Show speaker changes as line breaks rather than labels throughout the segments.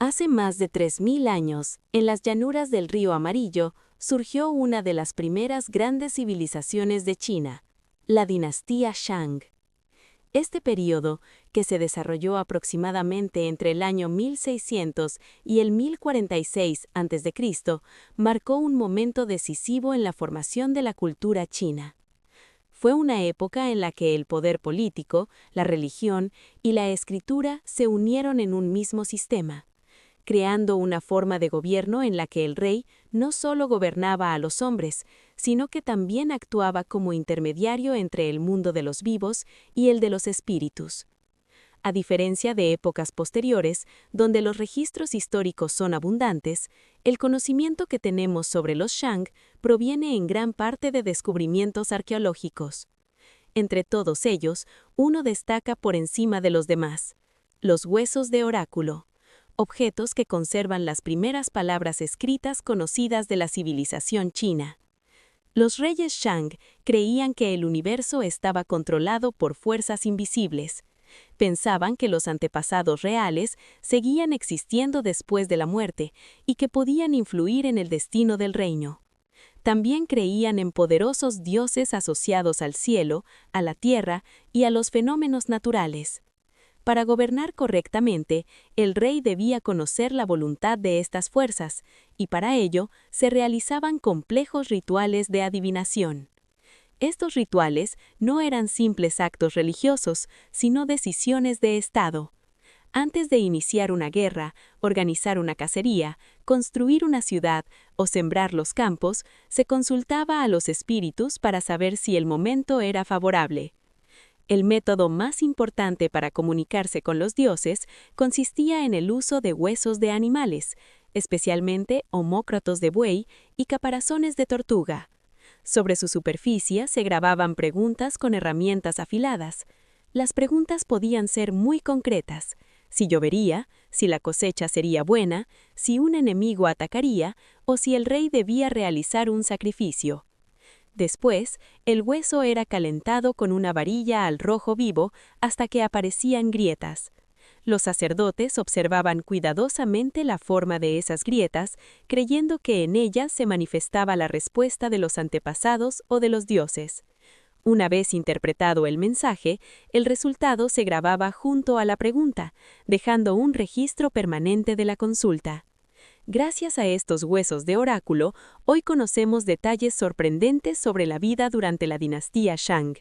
Hace más de 3000 años, en las llanuras del río Amarillo, surgió una de las primeras grandes civilizaciones de China, la dinastía Shang. Este período, que se desarrolló aproximadamente entre el año 1600 y el 1046 a.C., marcó un momento decisivo en la formación de la cultura china. Fue una época en la que el poder político, la religión y la escritura se unieron en un mismo sistema, creando una forma de gobierno en la que el rey no solo gobernaba a los hombres, sino que también actuaba como intermediario entre el mundo de los vivos y el de los espíritus. A diferencia de épocas posteriores, donde los registros históricos son abundantes, el conocimiento que tenemos sobre los Shang proviene en gran parte de descubrimientos arqueológicos. Entre todos ellos, uno destaca por encima de los demás: los huesos de oráculo, objetos que conservan las primeras palabras escritas conocidas de la civilización china. Los reyes Shang creían que el universo estaba controlado por fuerzas invisibles. Pensaban que los antepasados reales seguían existiendo después de la muerte y que podían influir en el destino del reino. También creían en poderosos dioses asociados al cielo, a la tierra y a los fenómenos naturales. Para gobernar correctamente, el rey debía conocer la voluntad de estas fuerzas, y para ello se realizaban complejos rituales de adivinación. Estos rituales no eran simples actos religiosos, sino decisiones de Estado. Antes de iniciar una guerra, organizar una cacería, construir una ciudad o sembrar los campos, se consultaba a los espíritus para saber si el momento era favorable. El método más importante para comunicarse con los dioses consistía en el uso de huesos de animales, especialmente homócratos de buey y caparazones de tortuga. Sobre su superficie se grababan preguntas con herramientas afiladas. Las preguntas podían ser muy concretas: si llovería, si la cosecha sería buena, si un enemigo atacaría o si el rey debía realizar un sacrificio. Después, el hueso era calentado con una varilla al rojo vivo hasta que aparecían grietas. Los sacerdotes observaban cuidadosamente la forma de esas grietas, creyendo que en ellas se manifestaba la respuesta de los antepasados o de los dioses. Una vez interpretado el mensaje, el resultado se grababa junto a la pregunta, dejando un registro permanente de la consulta. Gracias a estos huesos de oráculo, hoy conocemos detalles sorprendentes sobre la vida durante la dinastía Shang.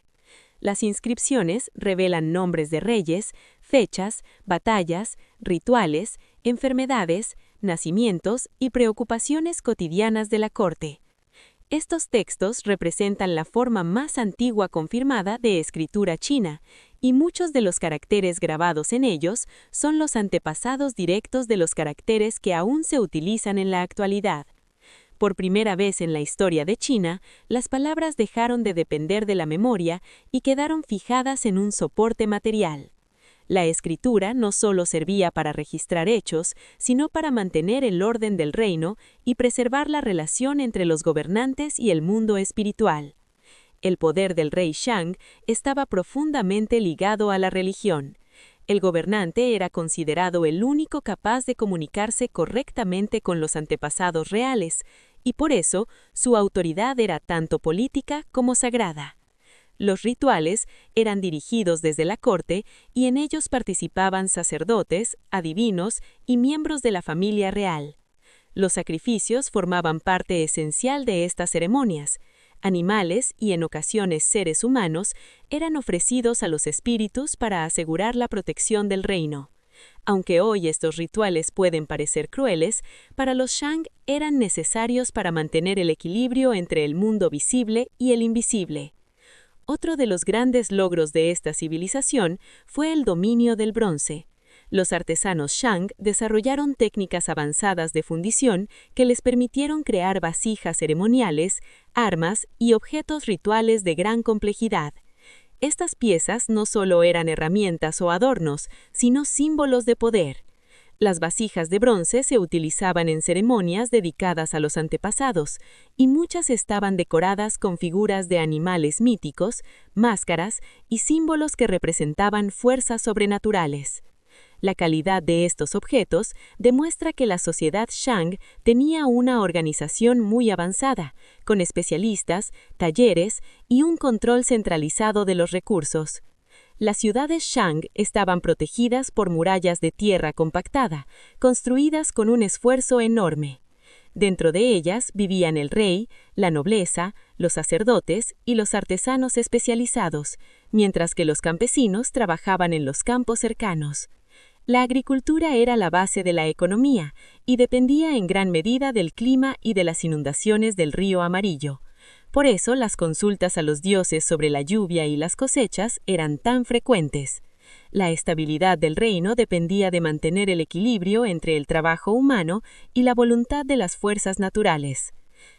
Las inscripciones revelan nombres de reyes, fechas, batallas, rituales, enfermedades, nacimientos y preocupaciones cotidianas de la corte. Estos textos representan la forma más antigua confirmada de escritura china, y muchos de los caracteres grabados en ellos son los antepasados directos de los caracteres que aún se utilizan en la actualidad. Por primera vez en la historia de China, las palabras dejaron de depender de la memoria y quedaron fijadas en un soporte material. La escritura no solo servía para registrar hechos, sino para mantener el orden del reino y preservar la relación entre los gobernantes y el mundo espiritual. El poder del rey Shang estaba profundamente ligado a la religión. El gobernante era considerado el único capaz de comunicarse correctamente con los antepasados reales, y por eso su autoridad era tanto política como sagrada. Los rituales eran dirigidos desde la corte y en ellos participaban sacerdotes, adivinos y miembros de la familia real. Los sacrificios formaban parte esencial de estas ceremonias. Animales y en ocasiones seres humanos eran ofrecidos a los espíritus para asegurar la protección del reino. Aunque hoy estos rituales pueden parecer crueles, para los Shang eran necesarios para mantener el equilibrio entre el mundo visible y el invisible. Otro de los grandes logros de esta civilización fue el dominio del bronce. Los artesanos Shang desarrollaron técnicas avanzadas de fundición que les permitieron crear vasijas ceremoniales, armas y objetos rituales de gran complejidad. Estas piezas no solo eran herramientas o adornos, sino símbolos de poder. Las vasijas de bronce se utilizaban en ceremonias dedicadas a los antepasados, y muchas estaban decoradas con figuras de animales míticos, máscaras y símbolos que representaban fuerzas sobrenaturales. La calidad de estos objetos demuestra que la sociedad Shang tenía una organización muy avanzada, con especialistas, talleres y un control centralizado de los recursos. Las ciudades Shang estaban protegidas por murallas de tierra compactada, construidas con un esfuerzo enorme. Dentro de ellas vivían el rey, la nobleza, los sacerdotes y los artesanos especializados, mientras que los campesinos trabajaban en los campos cercanos. La agricultura era la base de la economía y dependía en gran medida del clima y de las inundaciones del río Amarillo. Por eso las consultas a los dioses sobre la lluvia y las cosechas eran tan frecuentes. La estabilidad del reino dependía de mantener el equilibrio entre el trabajo humano y la voluntad de las fuerzas naturales.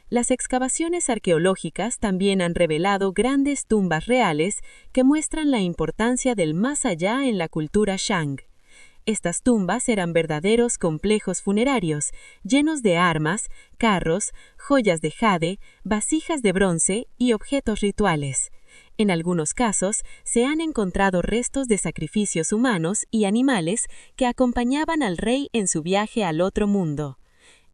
Las excavaciones arqueológicas también han revelado grandes tumbas reales que muestran la importancia del más allá en la cultura Shang. Estas tumbas eran verdaderos complejos funerarios, llenos de armas, carros, joyas de jade, vasijas de bronce y objetos rituales. En algunos casos, se han encontrado restos de sacrificios humanos y animales que acompañaban al rey en su viaje al otro mundo.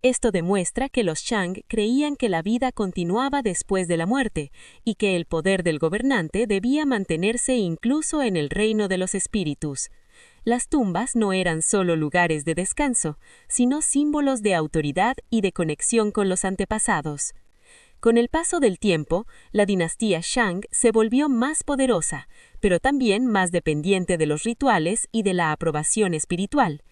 Esto demuestra que los Shang creían que la vida continuaba después de la muerte y que el poder del gobernante debía mantenerse incluso en el reino de los espíritus. Las tumbas no eran solo lugares de descanso, sino símbolos de autoridad y de conexión con los antepasados. Con el paso del tiempo, la dinastía Shang se volvió más poderosa, pero también más dependiente de los rituales y de la aprobación espiritual.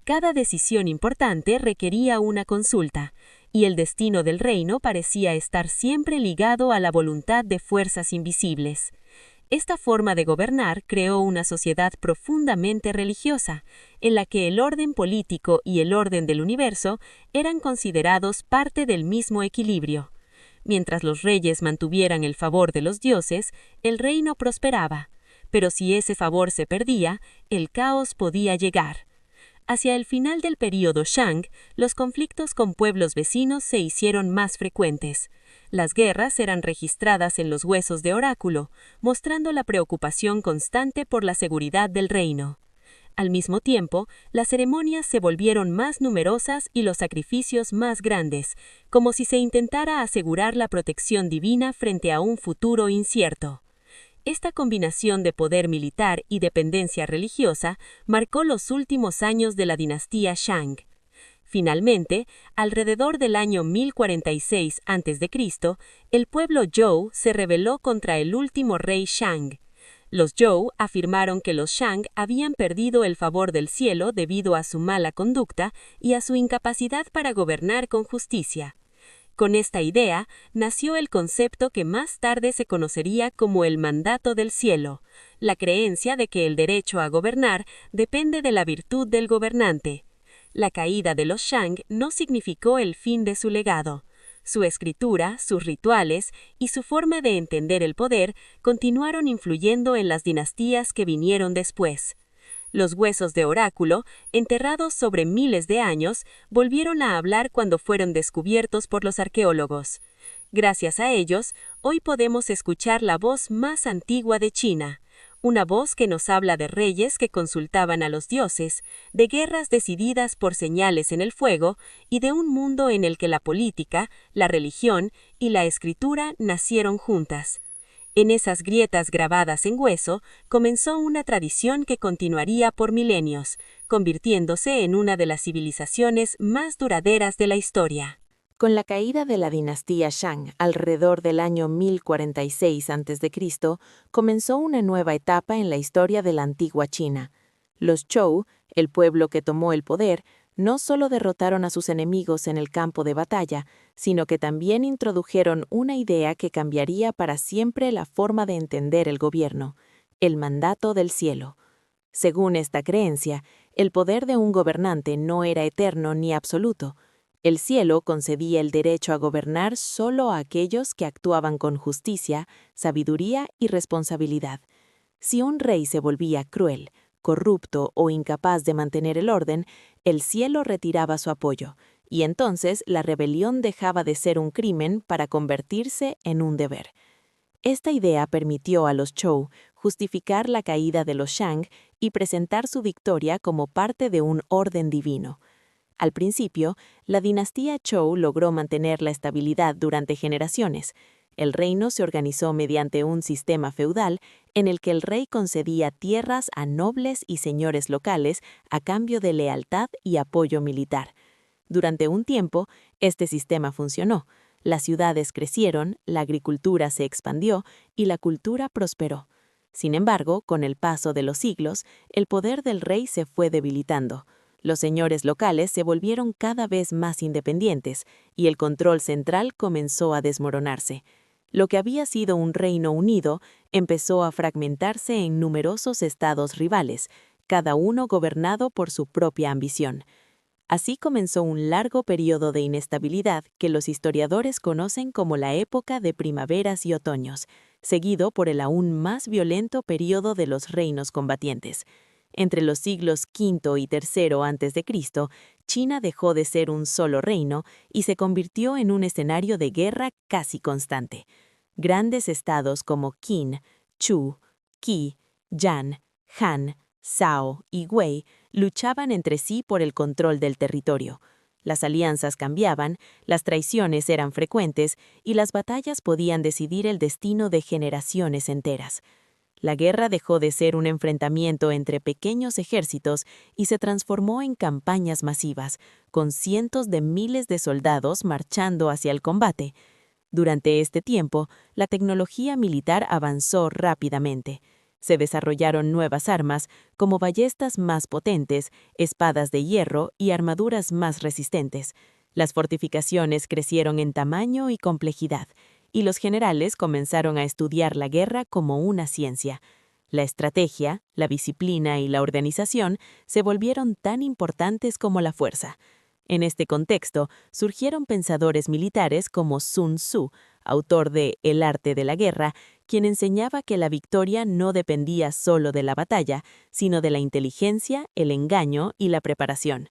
Cada decisión importante requería una consulta, y el destino del reino parecía estar siempre ligado a la voluntad de fuerzas invisibles. Esta forma de gobernar creó una sociedad profundamente religiosa, en la que el orden político y el orden del universo eran considerados parte del mismo equilibrio. Mientras los reyes mantuvieran el favor de los dioses, el reino prosperaba, pero si ese favor se perdía, el caos podía llegar. Hacia el final del período Shang, los conflictos con pueblos vecinos se hicieron más frecuentes. Las guerras eran registradas en los huesos de oráculo, mostrando la preocupación constante por la seguridad del reino. Al mismo tiempo, las ceremonias se volvieron más numerosas y los sacrificios más grandes, como si se intentara asegurar la protección divina frente a un futuro incierto. Esta combinación de poder militar y dependencia religiosa marcó los últimos años de la dinastía Shang. Finalmente, alrededor del año 1046 a.C., el pueblo Zhou se rebeló contra el último rey Shang. Los Zhou afirmaron que los Shang habían perdido el favor del cielo debido a su mala conducta y a su incapacidad para gobernar con justicia. Con esta idea, nació el concepto que más tarde se conocería como el mandato del cielo, la creencia de que el derecho a gobernar depende de la virtud del gobernante. La caída de los Shang no significó el fin de su legado. Su escritura, sus rituales y su forma de entender el poder continuaron influyendo en las dinastías que vinieron después. Los huesos de oráculo, enterrados sobre miles de años, volvieron a hablar cuando fueron descubiertos por los arqueólogos. Gracias a ellos, hoy podemos escuchar la voz más antigua de China, una voz que nos habla de reyes que consultaban a los dioses, de guerras decididas por señales en el fuego y de un mundo en el que la política, la religión y la escritura nacieron juntas. En esas grietas grabadas en hueso comenzó una tradición que continuaría por milenios, convirtiéndose en una de las civilizaciones más duraderas de la historia.
Con la caída de la dinastía Shang alrededor del año 1046 a.C., comenzó una nueva etapa en la historia de la antigua China. Los Zhou, el pueblo que tomó el poder, no solo derrotaron a sus enemigos en el campo de batalla, sino que también introdujeron una idea que cambiaría para siempre la forma de entender el gobierno: el mandato del cielo. Según esta creencia, el poder de un gobernante no era eterno ni absoluto. El cielo concedía el derecho a gobernar solo a aquellos que actuaban con justicia, sabiduría y responsabilidad. Si un rey se volvía cruel, corrupto o incapaz de mantener el orden, el cielo retiraba su apoyo, y entonces la rebelión dejaba de ser un crimen para convertirse en un deber. Esta idea permitió a los Zhou justificar la caída de los Shang y presentar su victoria como parte de un orden divino. Al principio, la dinastía Zhou logró mantener la estabilidad durante generaciones. El reino se organizó mediante un sistema feudal en el que el rey concedía tierras a nobles y señores locales a cambio de lealtad y apoyo militar. Durante un tiempo, este sistema funcionó. Las ciudades crecieron, la agricultura se expandió y la cultura prosperó. Sin embargo, con el paso de los siglos, el poder del rey se fue debilitando. Los señores locales se volvieron cada vez más independientes y el control central comenzó a desmoronarse. Lo que había sido un reino unido empezó a fragmentarse en numerosos estados rivales, cada uno gobernado por su propia ambición. Así comenzó un largo periodo de inestabilidad que los historiadores conocen como la época de primaveras y otoños, seguido por el aún más violento periodo de los reinos combatientes. Entre los siglos V y III a.C., China dejó de ser un solo reino y se convirtió en un escenario de guerra casi constante. Grandes estados como Qin, Chu, Qi, Yan, Han, Zhao y Wei luchaban entre sí por el control del territorio. Las alianzas cambiaban, las traiciones eran frecuentes y las batallas podían decidir el destino de generaciones enteras. La guerra dejó de ser un enfrentamiento entre pequeños ejércitos y se transformó en campañas masivas, con cientos de miles de soldados marchando hacia el combate. Durante este tiempo, la tecnología militar avanzó rápidamente. Se desarrollaron nuevas armas, como ballestas más potentes, espadas de hierro y armaduras más resistentes. Las fortificaciones crecieron en tamaño y complejidad, y los generales comenzaron a estudiar la guerra como una ciencia. La estrategia, la disciplina y la organización se volvieron tan importantes como la fuerza. En este contexto, surgieron pensadores militares como Sun Tzu, autor de El arte de la guerra, quien enseñaba que la victoria no dependía solo de la batalla, sino de la inteligencia, el engaño y la preparación.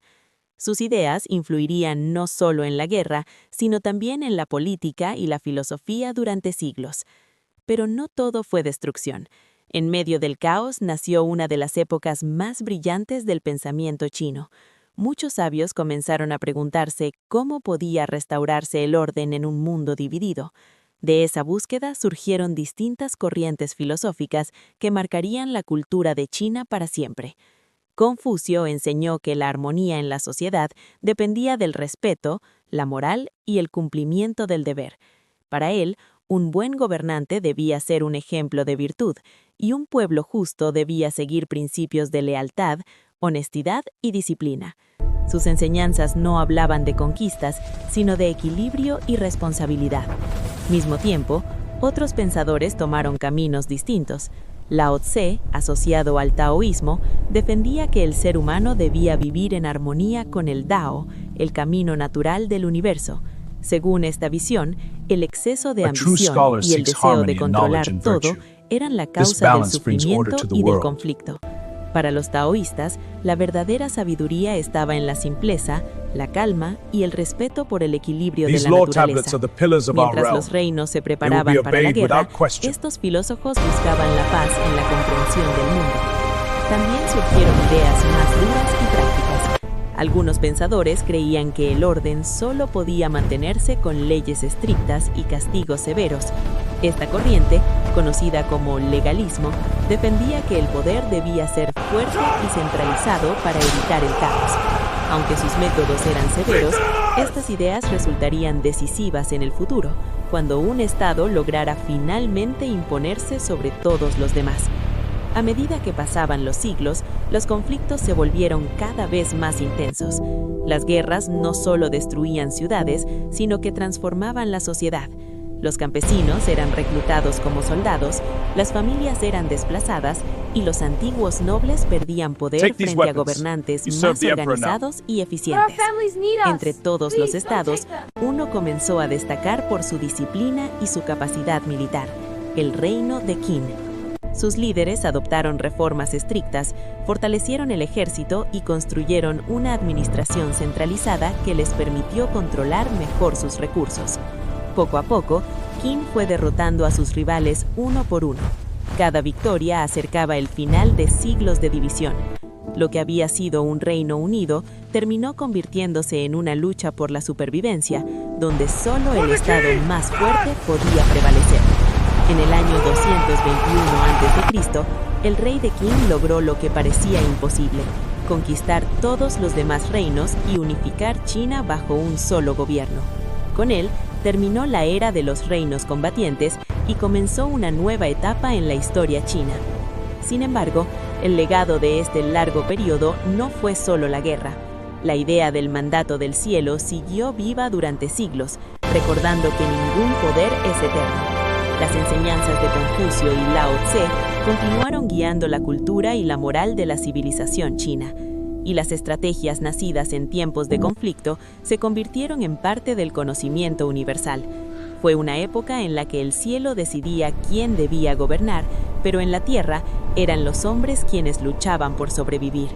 Sus ideas influirían no solo en la guerra, sino también en la política y la filosofía durante siglos. Pero no todo fue destrucción. En medio del caos nació una de las épocas más brillantes del pensamiento chino. Muchos sabios comenzaron a preguntarse cómo podía restaurarse el orden en un mundo dividido. De esa búsqueda surgieron distintas corrientes filosóficas que marcarían la cultura de China para siempre. Confucio enseñó que la armonía en la sociedad dependía del respeto, la moral y el cumplimiento del deber. Para él, un buen gobernante debía ser un ejemplo de virtud, y un pueblo justo debía seguir principios de lealtad, honestidad y disciplina. Sus enseñanzas no hablaban de conquistas, sino de equilibrio y responsabilidad. Al mismo tiempo, otros pensadores tomaron caminos distintos. Lao Tse, asociado al taoísmo, defendía que el ser humano debía vivir en armonía con el Dao, el camino natural del universo. Según esta visión, el exceso de ambición y el deseo de controlar todo eran la causa del sufrimiento y del conflicto. Para los taoístas, la verdadera sabiduría estaba en la simpleza, la calma y el respeto por el equilibrio de la naturaleza. Mientras los reinos se preparaban para la guerra, estos filósofos buscaban la paz en la comprensión del mundo. También surgieron ideas más duras y prácticas. Algunos pensadores creían que el orden solo podía mantenerse con leyes estrictas y castigos severos. Esta corriente, conocida como legalismo, defendía que el poder debía ser fuerte y centralizado para evitar el caos. Aunque sus métodos eran severos, estas ideas resultarían decisivas en el futuro, cuando un Estado lograra finalmente imponerse sobre todos los demás. A medida que pasaban los siglos, los conflictos se volvieron cada vez más intensos. Las guerras no solo destruían ciudades, sino que transformaban la sociedad. Los campesinos eran reclutados como soldados, las familias eran desplazadas y los antiguos nobles perdían poder frente a gobernantes más organizados y eficientes. Entre todos los estados, uno comenzó a destacar por su disciplina y su capacidad militar: el reino de Qin. Sus líderes adoptaron reformas estrictas, fortalecieron el ejército y construyeron una administración centralizada que les permitió controlar mejor sus recursos. Poco a poco, Qin fue derrotando a sus rivales uno por uno. Cada victoria acercaba el final de siglos de división. Lo que había sido un reino unido terminó convirtiéndose en una lucha por la supervivencia, donde solo el estado más fuerte podía prevalecer. En el año 221 a.C., el rey de Qin logró lo que parecía imposible: conquistar todos los demás reinos y unificar China bajo un solo gobierno. Con él, terminó la era de los reinos combatientes y comenzó una nueva etapa en la historia china. Sin embargo, el legado de este largo periodo no fue solo la guerra. La idea del mandato del cielo siguió viva durante siglos, recordando que ningún poder es eterno. Las enseñanzas de Confucio y Lao Tse continuaron guiando la cultura y la moral de la civilización china, y las estrategias nacidas en tiempos de conflicto se convirtieron en parte del conocimiento universal. Fue una época en la que el cielo decidía quién debía gobernar, pero en la tierra eran los hombres quienes luchaban por sobrevivir.